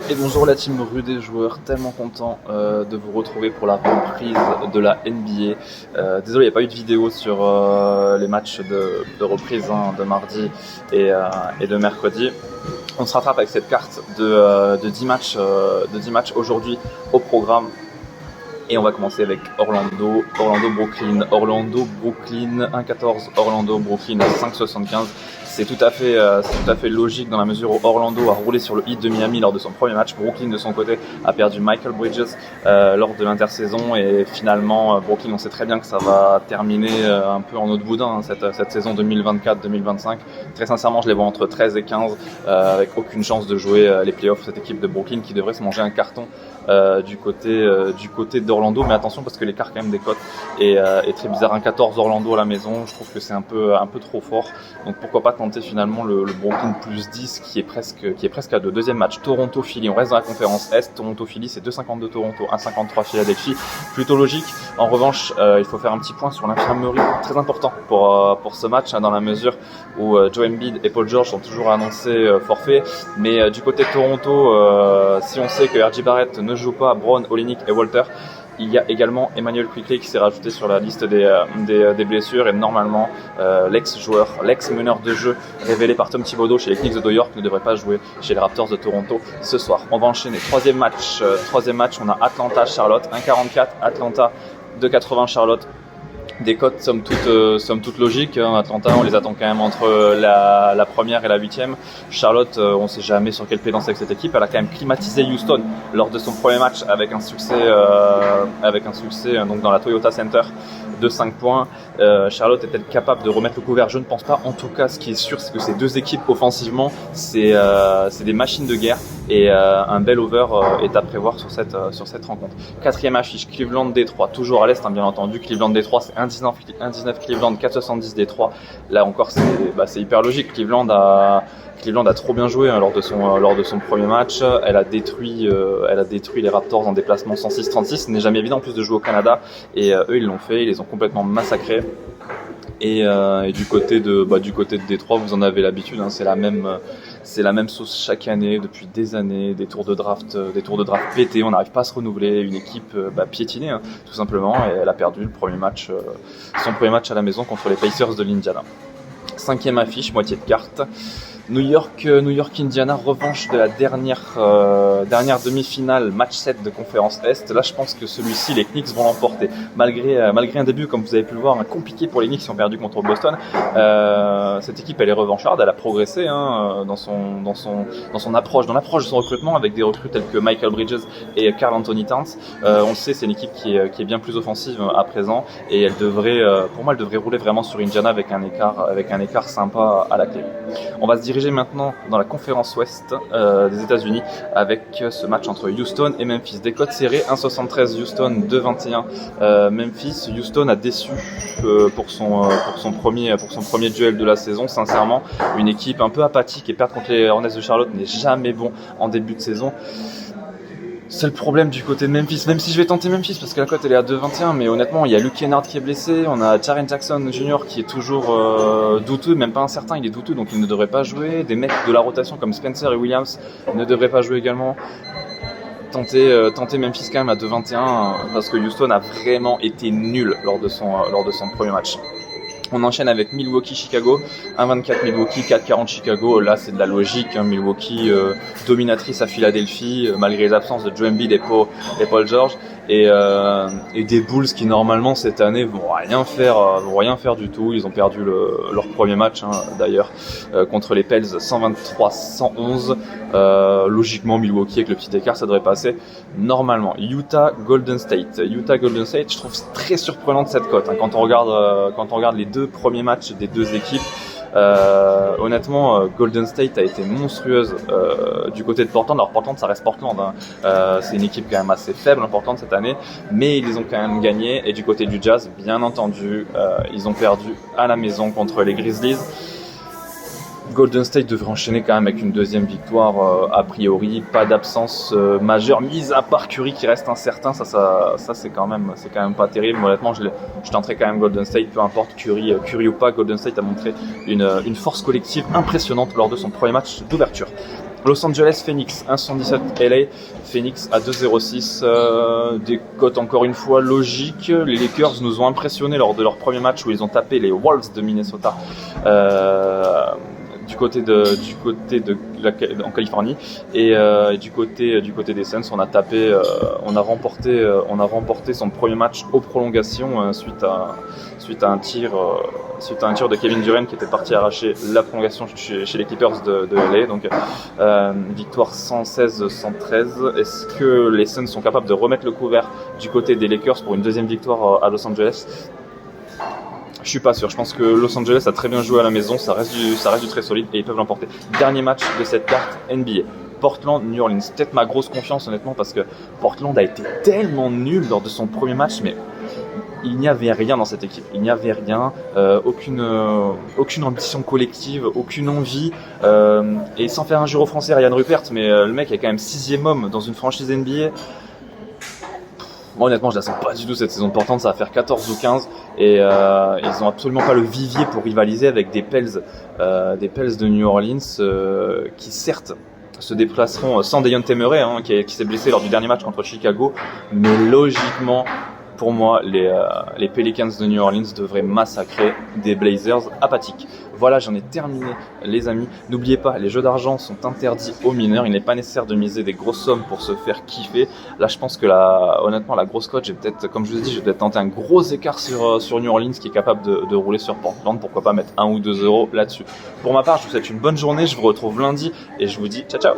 Et bonjour la team Rue des joueurs, tellement content de vous retrouver pour la reprise de la NBA. Désolé, il n'y a pas eu de vidéo sur les matchs de reprise de mardi et de mercredi. On se rattrape avec cette carte de 10 matchs aujourd'hui au programme. Et on va commencer avec Orlando-Brooklyn, 1-14, Orlando-Brooklyn 5-75. C'est tout à fait logique dans la mesure où Orlando a roulé sur le Heat de Miami lors de son premier match. Brooklyn de son côté a perdu Michael Bridges lors de l'intersaison et finalement Brooklyn, on sait très bien que ça va terminer un peu en eau de boudin cette saison 2024-2025. Très sincèrement, je les vois entre 13 et 15 avec aucune chance de jouer les playoffs. Cette équipe de Brooklyn qui devrait se manger un carton du côté d'Orlando, mais attention parce que l'écart quand même des cotes est très bizarre. 1-14 Orlando à la maison, je trouve que c'est un peu trop fort, donc pourquoi pas tenter finalement le Brooklyn plus 10 qui est presque à deux. Deuxième match, Toronto-Philly, on reste dans la conférence Est. Toronto-Philly, c'est 2,52 Toronto, 1,53 Philadelphie, plutôt logique. En revanche, il faut faire un petit point sur l'infirmerie, très important pour ce match, dans la mesure où Joe Embiid et Paul George sont toujours annoncés forfaits, mais du côté de Toronto, si on sait que R.J. Barrett ne joue pas, Brown, Olynyk et Walter, il y a également Emmanuel Quickley qui s'est rajouté sur la liste des blessures, et normalement l'ex-joueur, l'ex-meneur de jeu révélé par Tom Thibodeau chez les Knicks de New York ne devrait pas jouer chez les Raptors de Toronto ce soir. On va enchaîner. Troisième match, on a Atlanta-Charlotte, 1,44 Atlanta, 2,80 Charlotte. Des cotes somme toute logiques. Atlanta, on les attend quand même entre la première et la 8e. Charlotte, on ne sait jamais sur quel pied danser avec cette équipe. Elle a quand même climatisé Houston lors de son premier match avec un succès donc dans la Toyota Center de 5 points. Charlotte est-elle capable de remettre le couvert? Je ne pense pas. En tout cas, ce qui est sûr, c'est que ces deux équipes offensivement, c'est des machines de guerre, et un bel over est à prévoir sur cette rencontre. Quatrième affiche, Cleveland-Détroit, toujours à l'Est, bien entendu. Cleveland-Détroit, c'est 1,19 Cleveland, 4,70 Détroit. Là encore, c'est hyper logique. Cleveland a trop bien joué lors de son premier match. Elle a détruit les Raptors en déplacement 106-36. Ce n'est jamais évident en plus de jouer au Canada, et eux ils l'ont fait, ils les ont complètement massacrés. Et du côté de Détroit, vous en avez l'habitude, c'est la même sauce chaque année depuis des années, des tours de draft pétés, on n'arrive pas à se renouveler, une équipe piétinée tout simplement, et elle a perdu son premier match à la maison contre les Pacers de l'Indiana. Cinquième affiche, moitié de carte. New York, Indiana, revanche de la dernière demi-finale, match 7 de conférence Est. Là, je pense que celui-ci, les Knicks vont l'emporter. Malgré un début, comme vous avez pu le voir, compliqué pour les Knicks qui ont perdu contre Boston. Cette équipe, elle est revancharde, elle a progressé dans son approche, dans l'approche de son recrutement, avec des recrues tels que Michael Bridges et Karl Anthony Towns. On le sait, c'est une équipe qui est bien plus offensive à présent, et pour moi, elle devrait rouler vraiment sur Indiana avec un écart sympa à la clé. On va se diriger maintenant dans la conférence Ouest des États-Unis avec ce match entre Houston et Memphis. Des cotes serrées, 1,73 Houston, 2,21 Memphis. Houston a déçu pour son premier duel de la saison. Sincèrement, une équipe un peu apathique, et perdre contre les Hornets de Charlotte n'est jamais bon en début de saison. C'est le problème du côté de Memphis, même si je vais tenter Memphis parce que la cote elle est à 2,21, mais honnêtement il y a Luke Kennard qui est blessé, on a Jaren Jackson Jr. qui est toujours douteux, même pas incertain, il est douteux, donc il ne devrait pas jouer. Des mecs de la rotation comme Spencer et Williams ne devraient pas jouer également. Tenter Memphis quand même à 2,21 parce que Houston a vraiment été nul lors de son premier match. On enchaîne avec Milwaukee-Chicago, 1,24 Milwaukee, 4,40 Chicago. Là, c'est de la logique. Milwaukee dominatrice à Philadelphie, malgré les absences de Joe Embiid et Paul George, et des Bulls qui normalement cette année vont rien faire du tout. Ils ont perdu leur premier match d'ailleurs contre les Pels 123-111. Logiquement, Milwaukee avec le petit écart, ça devrait passer normalement. Utah-Golden State, je trouve très surprenante cette cote quand on regarde les deux premiers matchs des deux équipes. Honnêtement, Golden State a été monstrueuse du côté de Portland. Alors Portland, ça reste Portland, c'est une équipe quand même assez faible, Portland cette année, mais ils ont quand même gagné. Et du côté du Jazz, bien entendu, ils ont perdu à la maison contre les Grizzlies. Golden State devrait enchaîner quand même avec une deuxième victoire a priori, pas d'absence majeure, mise à part Curry qui reste incertain, ça c'est quand même pas terrible. Mais honnêtement, je tenterai quand même Golden State, peu importe Curry ou pas. Golden State a montré une force collective impressionnante lors de son premier match d'ouverture. Los Angeles Phoenix 1,77 LA, Phoenix à 2,06, des cotes encore une fois logiques. Les Lakers nous ont impressionnés lors de leur premier match où ils ont tapé les Wolves de Minnesota en Californie, et du côté des Suns on a remporté son premier match aux prolongations suite à un tir de Kevin Durant qui était parti arracher la prolongation chez les Clippers de LA. Donc victoire 116-113. Est-ce que les Suns sont capables de remettre le couvert du côté des Lakers pour une deuxième victoire à Los Angeles? Je suis pas sûr. Je pense que Los Angeles a très bien joué à la maison. Ça reste du très solide et ils peuvent l'emporter. Dernier match de cette carte NBA. Portland-New Orleans. Peut-être ma grosse confiance honnêtement parce que Portland a été tellement nul lors de son premier match, mais il n'y avait rien dans cette équipe. Il n'y avait rien, aucune ambition collective, aucune envie. Et sans faire injure aux Français, Ryan Rupert, mais le mec est quand même 6e homme dans une franchise NBA. Moi honnêtement je la sens pas du tout cette saison de Portland, ça va faire 14 ou 15 et ils ont absolument pas le vivier pour rivaliser avec des Pels de New Orleans qui certes se déplaceront sans Dejounte Murray qui s'est blessé lors du dernier match contre Chicago, mais logiquement pour moi, les Pelicans de New Orleans devraient massacrer des Blazers apathiques. Voilà, j'en ai terminé, les amis. N'oubliez pas, les jeux d'argent sont interdits aux mineurs. Il n'est pas nécessaire de miser des grosses sommes pour se faire kiffer. Là, je pense que honnêtement, la grosse cote, comme je vous ai dit, je vais peut-être tenter un gros écart sur New Orleans qui est capable de rouler sur Portland. Pourquoi pas mettre 1 ou 2 euros là-dessus. Pour ma part, je vous souhaite une bonne journée. Je vous retrouve lundi et je vous dis ciao ciao.